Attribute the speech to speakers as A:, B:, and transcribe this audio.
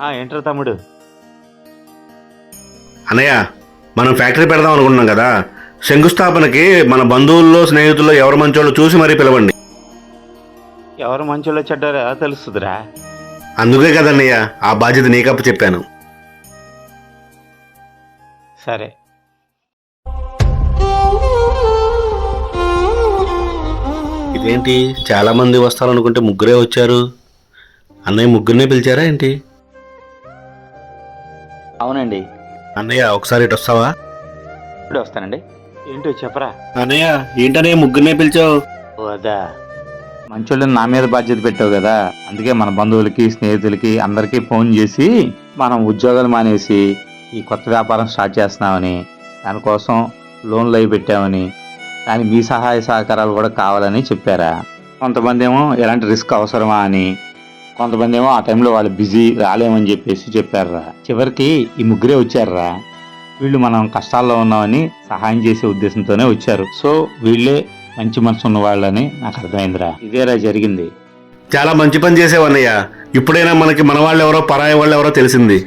A: ఏంట్రా తమ్ముడు?
B: అన్నయ్య, మనం ఫ్యాక్టరీ పెడదాం అనుకుంటున్నాం కదా, శంకుస్థాపనకి మన బంధువుల్లో స్నేహితుల్లో ఎవరు మంచోళ్ళు చూసి మరీ పిలవండి.
A: ఎవరు మంచోళ్ళో చెడ్డారో ఎలా తెలుస్తుందిరా?
B: అందుకే కదన్నయ్య ఆ బాధ్యత నీకప్ప చెప్పాను.
A: సరే.
B: ఇదేంటి చాలా మంది వస్తారనుకుంటే ముగ్గురే వచ్చారు? అన్నయ్య ముగ్గురినే పిలిచారా ఏంటి?
A: అవునండి.
B: అన్నయ్య ఒకసారి ఇటు వస్తావా?
A: ఇప్పుడే వస్తానండి. ఏంటో చెప్పరా.
B: అన్నయ్య ఏంటన్నయ్య ముగ్గురినే పిలిచావు?
A: ఓ అదా, మంచోళ్ళని నా మీద బాధ్యత పెట్టావు కదా, అందుకే మన బంధువులకి స్నేహితులకి అందరికీ ఫోన్ చేసి మనం ఉద్యోగాలు మానేసి ఈ కొత్త వ్యాపారం స్టార్ట్ చేస్తున్నామని, దానికోసం లోన్లు అవి పెట్టామని, దానికి మీ సహాయ సహకారాలు కూడా కావాలని చెప్పారా. కొంతమంది ఏమో ఎలాంటి రిస్క్ అవసరమా అని, కొంతమంది ఏమో ఆ టైంలో వాళ్ళు బిజీ రాలేమని చెప్పేసి చెప్పారా. చివరికి ఈ ముగ్గురే వచ్చారా. వీళ్ళు మనం కష్టాల్లో ఉన్నామని సహాయం చేసే ఉద్దేశంతోనే వచ్చారు. సో వీళ్ళే మంచి మనసు ఉన్న వాళ్ళని నాకు అర్థమైందిరా. ఇదేరా జరిగింది.
B: చాలా మంచి పని చేసావు అన్నయ్య. ఇప్పుడైనా మనకి మన వాళ్ళు ఎవరో పరాయి వాళ్ళు ఎవరో తెలిసింది.